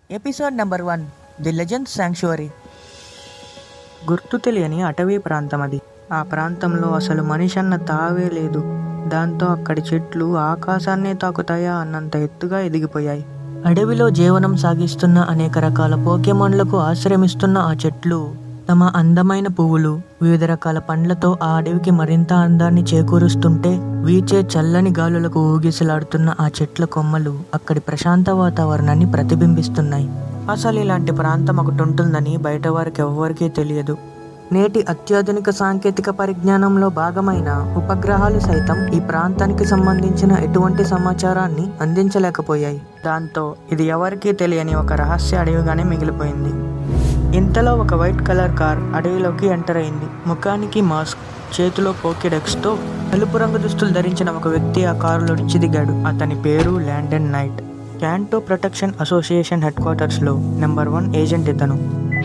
Episode number 1 the legend sanctuary. గుర్తు తెలియని అటవీ ప్రాంతం అది. ఆ ప్రాంతంలో అసలు మనిషి అన్న తావే లేదు. దాంతో అక్కడి చెట్లు ఆకాశాన్నే తాకుతాయా అన్నంత ఎత్తుగా ఎదిగిపోయాయి. అడవిలో జీవనం సాగిస్తున్న అనేక రకాల పోకెమాన్లకు ఆశ్రయమిస్తున్న ఆ చెట్లు తమ అందమైన పువ్వులు, వివిధ రకాల పండ్లతో ఆ అడవికి మరింత అందాన్ని చేకూరుస్తుంటే, వీచే చల్లని గాలులకు ఊగిసలాడుతున్న ఆ చెట్ల కొమ్మలు అక్కడి ప్రశాంత వాతావరణాన్ని ప్రతిబింబిస్తున్నాయి. అసలు ఇలాంటి ప్రాంతం ఒకటి ఉంటుందని బయట వారికి ఎవ్వరికీ తెలియదు. నేటి అత్యాధునిక సాంకేతిక పరిజ్ఞానంలో భాగమైన ఉపగ్రహాలు సైతం ఈ ప్రాంతానికి సంబంధించిన ఎటువంటి సమాచారాన్ని అందించలేకపోయాయి. దాంతో ఇది ఎవరికీ తెలియని ఒక రహస్య అడవిగానే మిగిలిపోయింది. ఇంతలో ఒక వైట్ కలర్ కార్ అడవిలోకి ఎంటర్ అయింది. ముఖానికి మాస్క్, చేతిలో పోకెడెక్స్తో నలుపు రంగు దుస్తులు ధరించిన ఒక వ్యక్తి ఆ కారులో నుంచి దిగాడు. అతని పేరు Landon Knight. Canto protection association head క్వార్టర్స్లో నెంబర్ 1 ఏజెంట్ ఇతను.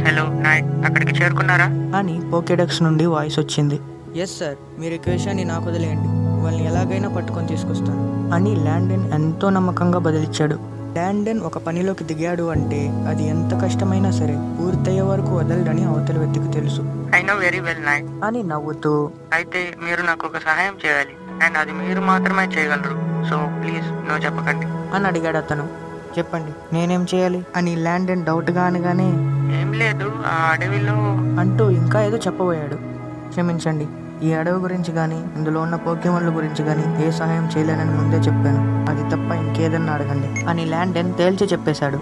హలో నైట్, అక్కడికి చేరుకున్నారా అని పోకెడెక్స్ నుండి వాయిస్ వచ్చింది. ఎస్ సార్, మీరు ఈ విషయాన్ని నాకు వదిలేయండి, వాళ్ళని ఎలాగైనా పట్టుకొని తీసుకొస్తాను అని ల్యాండన్ ఎంతో నమ్మకంగా బదిలిచ్చాడు. ల్యాండన్ ఒక పనిలోకి దిగాడు అంటే అది ఎంత కష్టమైనా సరే పూర్తయ్యే వరకు వదలడని అవతలి వ్యక్తికి తెలుసు. I know very well night అని నవ్వుతూ, అయితే మీరు నాకు ఒక సహాయం చేయాలి అండ్ అది మీరు మాత్రమే చేయగలరు, సో ప్లీజ్ నువ్వు చెప్పకండి అని అడిగాడు అతను. చెప్పండి, నేనేం చేయాలి అని ల్యాండన్ డౌట్గా అనగానే, ఏం లేదు ఆ అడవిలో అంటూ ఇంకా ఏదో చెప్పబోయాడు. క్షమించండి, ఈ అడవి గురించి కానీ ఇందులో ఉన్న పోకెమాన్ల గురించి కానీ ఏ సహాయం చేయలేనని ముందే చెప్పాను. అది తప్ప ఇంకేదన్నా అడగండి అని ల్యాండన్ తేల్చి చెప్పేశాడు.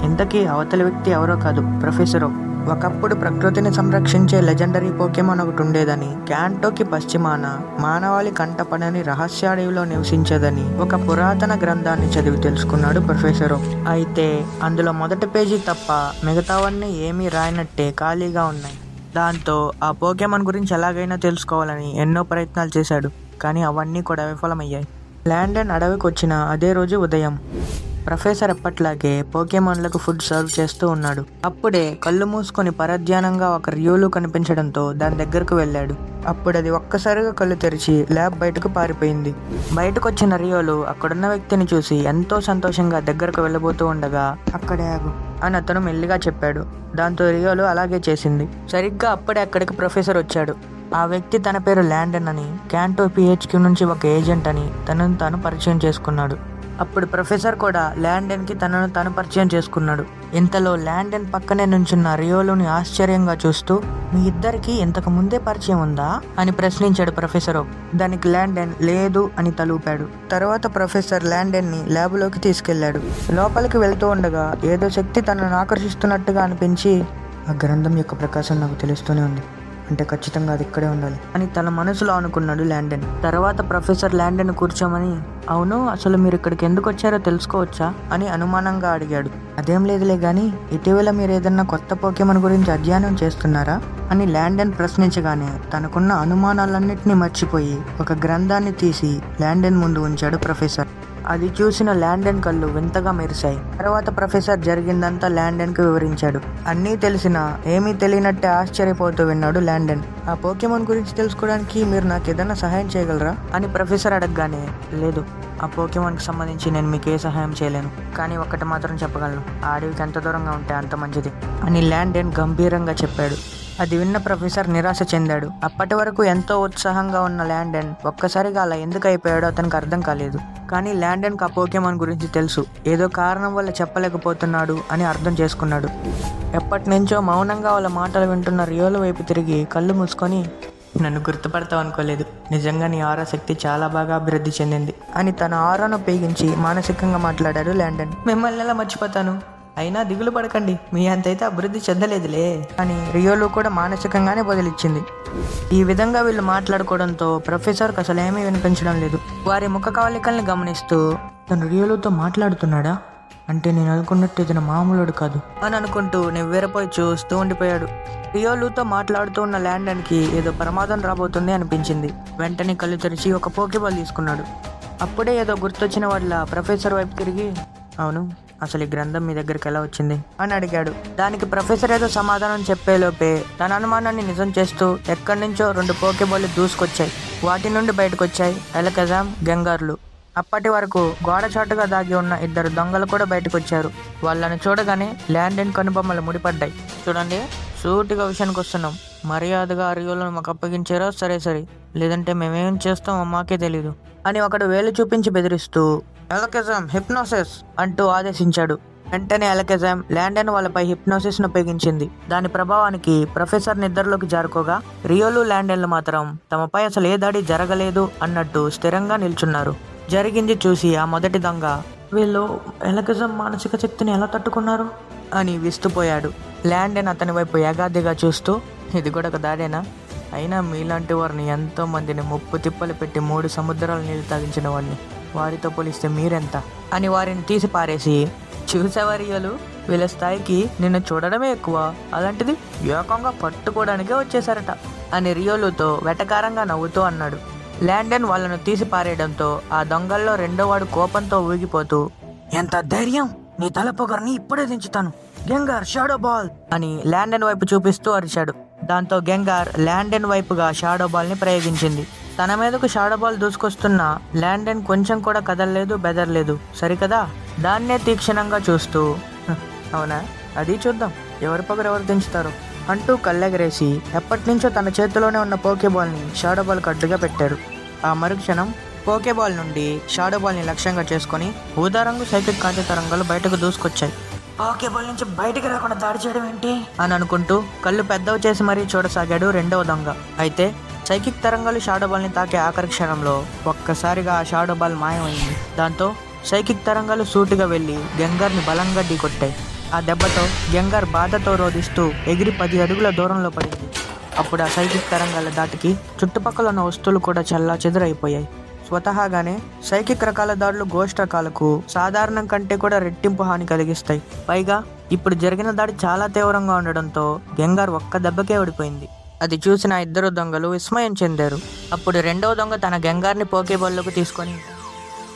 ఇంతకీ అవతలి వ్యక్తి ఎవరో కాదు, ప్రొఫెసర్ ఓక్. ఒకప్పుడు ప్రకృతిని సంరక్షించే లెజెండరీ పోకెమాన్ ఒకటి ఉండేదని, క్యాంటోకి పశ్చిమాన మానవాళి కంటపడని రహస్య అడవిలో నివసించేదని ఒక పురాతన గ్రంథాన్ని చదివి తెలుసుకున్నాడు ప్రొఫెసర్ ఓక్. అయితే అందులో మొదటి పేజీ తప్ప మిగతావన్నీ ఏమీ రాయనట్టే ఖాళీగా ఉన్నాయి. దాంతో ఆ పోకెమాన్ గురించి ఎలాగైనా తెలుసుకోవాలని ఎన్నో ప్రయత్నాలు చేశాడు, కానీ అవన్నీ కూడా విఫలమయ్యాయి. ల్యాండన్ అడవికి వచ్చిన అదే రోజు ఉదయం ప్రొఫెసర్ ఎప్పట్లాగే పోకెమాన్లకు ఫుడ్ సర్వ్ చేస్తూ ఉన్నాడు. అప్పుడే కళ్ళు మూసుకొని పరధ్యానంగా ఒక రియోలు కనిపించడంతో దాని దగ్గరకు వెళ్ళాడు. అప్పుడు అది ఒక్కసారిగా కళ్ళు తెరిచి ల్యాబ్ బయటకు పారిపోయింది. బయటకు వచ్చిన రియోలు అక్కడున్న వ్యక్తిని చూసి ఎంతో సంతోషంగా దగ్గరకు వెళ్ళబోతూ ఉండగా, అక్కడే ఆగు అని అతను మెల్లిగా చెప్పాడు. దాంతో రియోలు అలాగే చేసింది. సరిగ్గా అప్పుడే అక్కడికి ప్రొఫెసర్ వచ్చాడు. ఆ వ్యక్తి తన పేరు ల్యాండన్ అని, క్యాంటో PHQ నుంచి ఒక ఏజెంట్ అని తనను తాను పరిచయం చేసుకున్నాడు. అప్పుడు ప్రొఫెసర్ కూడా ల్యాండన్కి తనను తాను పరిచయం చేసుకున్నాడు. ఇంతలో ల్యాండన్ పక్కనే నుంచున్న రియోలుని ఆశ్చర్యంగా చూస్తూ, మీ ఇద్దరికి ఇంతకు ముందే పరిచయం ఉందా అని ప్రశ్నించాడు ప్రొఫెసర్. దానికి ల్యాండన్ లేదు అని తలూపాడు. తర్వాత ప్రొఫెసర్ ల్యాండన్ని ల్యాబ్లోకి తీసుకెళ్లాడు. లోపలికి వెళ్తూ ఉండగా ఏదో శక్తి తనను ఆకర్షిస్తున్నట్టుగా అనిపించి, ఆ గ్రంథం యొక్క ప్రకాశం నాకు తెలుస్తూనే ఉంది, అంటే ఖచ్చితంగా అది ఇక్కడే ఉండాలి అని తన మనసులో అనుకున్నాడు ల్యాండన్. తర్వాత ప్రొఫెసర్ ల్యాండన్ కూర్చోమని, అవును అసలు మీరు ఇక్కడికి ఎందుకు వచ్చారో తెలుసుకోవచ్చా అని అనుమానంగా అడిగాడు. అదేం లేదులే గాని ఇటీవల మీరు ఏదన్నా కొత్త పోకెమాన్ గురించి అధ్యయనం చేస్తున్నారా అని ల్యాండన్ ప్రశ్నించగానే తనకున్న అనుమానాలన్నింటినీ మర్చిపోయి ఒక గ్రంథాన్ని తీసి ల్యాండన్ ముందు ఉంచాడు ప్రొఫెసర్. అది చూసిన ల్యాండన్ కళ్ళు వింతగా మెరిశాయి. తర్వాత ప్రొఫెసర్ జరిగిందంతా ల్యాండన్కి వివరించాడు. అన్నీ తెలిసినా ఏమీ తెలియనట్టే ఆశ్చర్యపోతూ విన్నాడు ల్యాండన్. ఆ పోకెమాన్ గురించి తెలుసుకోవడానికి మీరు నాకు ఏదైనా సహాయం చేయగలరా అని ప్రొఫెసర్ అడగగానే, లేదు ఆ పోకెమాన్కి సంబంధించి నేను మీకు ఏ సహాయం చేయలేను, కానీ ఒక్కటి మాత్రం చెప్పగలను, ఆ అడవికి ఎంత దూరంగా ఉంటే అంత మంచిది అని ల్యాండన్ గంభీరంగా చెప్పాడు. అది విన్న ప్రొఫెసర్ నిరాశ చెందాడు. అప్పటి వరకు ఎంతో ఉత్సాహంగా ఉన్న ల్యాండన్ ఒక్కసారిగా అలా ఎందుకు అయిపోయాడో అతనికి అర్థం కాలేదు. కానీ ల్యాండన్కి ఆ పోకెమాన్ గురించి తెలుసు, ఏదో కారణం వల్ల చెప్పలేకపోతున్నాడు అని అర్థం చేసుకున్నాడు. ఎప్పటి నుంచో మౌనంగా వాళ్ళ మాటలు వింటున్న రియోల వైపు తిరిగి కళ్ళు మూసుకొని, నన్ను గుర్తుపడతావు అనుకోలేదు, నిజంగా నీ ఆరా శక్తి చాలా బాగా అభివృద్ధి చెందింది అని తన ఆరాను ఉపయోగించి మానసికంగా మాట్లాడాడు ల్యాండన్. మిమ్మల్ని ఎలా మర్చిపోతాను, అయినా దిగులు పడకండి, మీ అంతైతే అభివృద్ధి చెందలేదులే అని రియోలు కూడా మానసికంగానే బదిలిచ్చింది. ఈ విధంగా వీళ్ళు మాట్లాడుకోవడంతో ప్రొఫెసర్కి అసలు ఏమీ వినిపించడం లేదు. వారి ముఖ కవళికల్ని గమనిస్తూ, తను రియోలుతో మాట్లాడుతున్నాడా అంటే నేను అనుకున్నట్టు ఇతను మామూలుడు కాదు అని అనుకుంటూ నివ్వెరపోయి చూస్తూ ఉండిపోయాడు. రియోలుతో మాట్లాడుతూ ఉన్న ల్యాండన్కి ఏదో ప్రమాదం రాబోతుంది అనిపించింది. వెంటనే కళ్ళు తెరిచి ఒక పోకేబాల్ తీసుకున్నాడు. అప్పుడే ఏదో గుర్తొచ్చిన వాళ్ళ ప్రొఫెసర్ వైపు తిరిగి, అవును అసలు ఈ గ్రంథం మీ దగ్గరికి ఎలా వచ్చింది అని అడిగాడు. దానికి ప్రొఫెసర్ ఏదో సమాధానం చెప్పేలోపే తన అనుమానాన్ని నిజం చేస్తూ ఎక్కడి నుంచో 2 పోకేబాల్ దూసుకొచ్చాయి. వాటి నుండి బయటకు వచ్చాయి ఎలకజామ్, గెంగార్లు. అప్పటి వరకు గోడ చాటుగా దాగి ఉన్న ఇద్దరు దొంగలు కూడా బయటకు వచ్చారు. వాళ్ళని చూడగానే ల్యాండన్ కనుబొమ్మలు ముడిపడ్డాయి. చూడండి, సూటిగా విషయానికి వస్తున్నాం. మర్యాదగా రియోలను మాకు అప్పగించారో సరే, లేదంటే మేమేం చేస్తామో మాకే తెలీదు అని ఒకడు వేలు చూపించి బెదిరిస్తూ ఎలకెజం హిప్నోసిస్ అంటూ ఆదేశించాడు. వెంటనే ఎలకెజం ల్యాండన్ వాళ్ళపై హిప్నోసిస్ ను ఉపయోగించింది. దాని ప్రభావానికి ప్రొఫెసర్ నిద్రలోకి జారుకోగా రియోలు ల్యాండన్లు మాత్రం తమపై అసలు ఏ దాడి జరగలేదు అన్నట్టు స్థిరంగా నిల్చున్నారు. జరిగింది చూసి ఆ మొదటి దొంగ, వీళ్ళు ఎలకెజం మానసిక శక్తిని ఎలా తట్టుకున్నారు అని విస్తుపోయాడు. ల్యాండన్ అతని వైపు యగాదిగా చూస్తూ, ఇది కూడా ఒక దాడేనా? అయినా మీలాంటి వారిని ఎంతో మందిని ముప్పు తిప్పలు పెట్టి 3 సముద్రాల నీళ్లు తాగించిన వాడిని, వారితో పోలిస్తే మీరెంత అని వారిని తీసి పారేసి, చూసావా రియోలు, వీళ్ళ స్థాయికి నిన్ను చూడడమే ఎక్కువ, అలాంటిది ఏకంగా పట్టుకోవడానికే వచ్చేసారట అని రియోలుతో వెటకారంగా నవ్వుతూ అన్నాడు. ల్యాండన్ వాళ్ళను తీసి పారేయడంతో ఆ దొంగల్లో రెండోవాడు కోపంతో ఊగిపోతూ, ఎంత ధైర్యం, నీ తల పొగర్ని ఇప్పుడే దించుతాను, గెంగార్ షాడో బాల్ అని ల్యాండన్ వైపు చూపిస్తూ అరిచాడు. దాంతో గెంగార్ ల్యాండన్ వైపుగా షాడో బాల్ ని ప్రయోగించింది. తన మీదకు షాడో బాల్ దూసుకొస్తున్న ల్యాండన్ కొంచెం కూడా కదలలేదు, బెదరలేదు. సరికదా, దాన్నే తీక్షణంగా చూస్తూ, అవునా, అది చూద్దాం ఎవరి పొగరు ఎవరు దించుతారు అంటూ కళ్ళెగరేసి ఎప్పటినుంచో తన చేతిలోనే ఉన్న పోకేబాల్ని షాడో బాల్కి అడ్డుగా పెట్టారు. ఆ మరుక్షణం పోకేబాల్ నుండి షాడో బాల్ని లక్ష్యంగా చేసుకుని ఊదారంగు సైకిక్ కాంతి తరంగాలు బయటకు దూసుకొచ్చాయి. పోకేబాల్ నుంచి బయటికి రాకుండా దాడి చేయడం ఏంటి అని అనుకుంటూ కళ్ళు పెద్దవి చేసి మరీ చూడసాగాడు రెండవ దొంగ. అయితే సైకిక్ తరంగాలు షాడో బాల్ని తాకే ఆఖరి క్షణంలో ఒక్కసారిగా ఆ షాడో బాల్ మాయమైంది. దాంతో సైకిక్ తరంగాలు సూటిగా వెళ్లి గెంగార్ని బలంగా ఢీకొట్టాయి. ఆ దెబ్బతో గెంగార్ బాధతో రోధిస్తూ ఎగిరి 10 అడుగుల దూరంలో పడింది. అప్పుడు ఆ సైకిక్ తరంగాల దాటికి చుట్టుపక్కల ఉన్న వస్తువులు కూడా చల్లా చెదురైపోయాయి. స్వతహాగానే సైకిక్ రకాల దాడులు గోస్ట్ రకాలకు సాధారణం కంటే కూడా రెట్టింపు హాని కలిగిస్తాయి. పైగా ఇప్పుడు జరిగిన దాడి చాలా తీవ్రంగా ఉండడంతో గెంగార్ ఒక్క దెబ్బకే ఓడిపోయింది. అది చూసిన ఇద్దరు దొంగలు విస్మయం చెందారు. అప్పుడు రెండవ దొంగ తన గెంగార్ని పోకేబాల్లోకి తీసుకొని,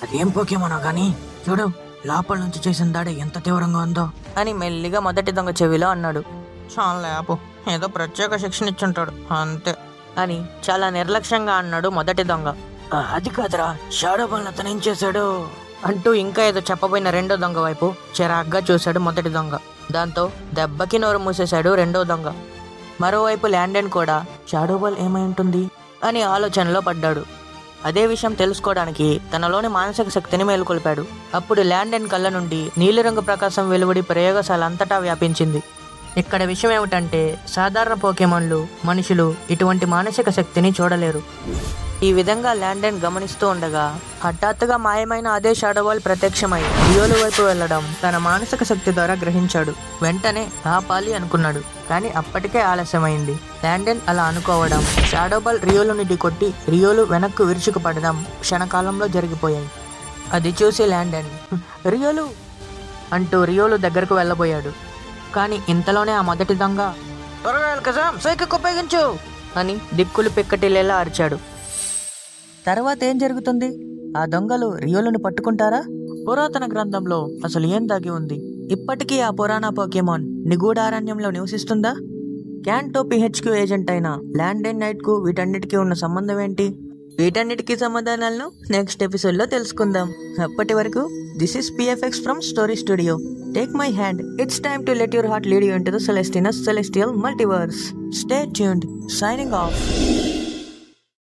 అదేం పోకేమోనో గానీ చూడు, లోపల నుంచి చేసిన దాడి ఎంత తీవ్రంగా ఉందో అని మెల్లిగా మొదటి దొంగ చెవిలో అన్నాడు. చాలా లేపు, ఏదో ప్రత్యేక శిక్షణ ఇచ్చుంటాడు అంతే అని చాలా నిర్లక్ష్యంగా అన్నాడు మొదటి దొంగ. అది కాదురా, షాడో బాల్ అతను ఏం చేశాడు అంటూ ఇంకా ఏదో చెప్పబోయిన రెండో దొంగ వైపు చిరాగ్గా చూశాడు మొదటి దొంగ. దాంతో దెబ్బకి నోరు మూసేశాడు రెండో దొంగ. మరోవైపు ల్యాండన్ కూడా షాడో బాల్ ఏమై ఉంటుంది అని ఆలోచనలో పడ్డాడు. అదే విషయం తెలుసుకోవడానికి తనలోని మానసిక శక్తిని మేలుకొల్పాడు. అప్పుడు ల్యాండన్ కళ్ళ నుండి నీలిరంగు ప్రకాశం వెలువడి ప్రయోగశాల అంతటా వ్యాపించింది. ఇక్కడ విషయం ఏమిటంటే, సాధారణ పోకేమాన్లు, మనుషులు ఇటువంటి మానసిక శక్తిని చూడలేరు. ఈ విధంగా ల్యాండన్ గమనిస్తూ ఉండగా హఠాత్తుగా మాయమైన అదే షాడో బాల్ ప్రత్యక్షమై రియోలు వైపు వెళ్లడం తన మానసిక శక్తి ద్వారా గ్రహించాడు. వెంటనే ఆపాలి అనుకున్నాడు, కానీ అప్పటికే ఆలస్యమైంది. ల్యాండన్ అలా అనుకోవడం, షాడో బాల్ రియోలుని ఢీకొట్టి రియోలు వెనక్కు విరుచుకుపడడం క్షణకాలంలో జరిగిపోయాయి. అది చూసి ల్యాండన్ రియోలు అంటూ రియోలు దగ్గరకు వెళ్ళబోయాడు. కానీ ఇంతలోనే ఆ మొదటి దొంగ, త్వరగా ఎల్కజాం సైకిక్ ఉపయోగించు అని దిక్కులు పిక్కటిల్లేలా అరిచాడు. తర్వాత ఏం జరుగుతుంది? ఆ దొంగలు రియోలను పట్టుకుంటారా? పురాతన గ్రంథంలో అసలు ఏం దాగి ఉంది? ఇప్పటికీ ఆ పురాణ పోకేమాన్ నిగూఢారణ్యంలో నివసిస్తుందా? క్యాంటోపీ హెచ్క్యూ ఏజెంట్ అయిన ల్యాండన్ నైట్ కు వీటన్నిటికీ ఉన్న సంబంధం ఏంటి? వీటన్నిటికీ సమాధానాలను నెక్స్ట్ ఎపిసోడ్లో తెలుసుకుందాం. అప్పటి వరకు this is PFX from story studio. Take my hand. It's time to let your heart lead you into the Celestinous Celestial Multiverse. Stay tuned. Signing off.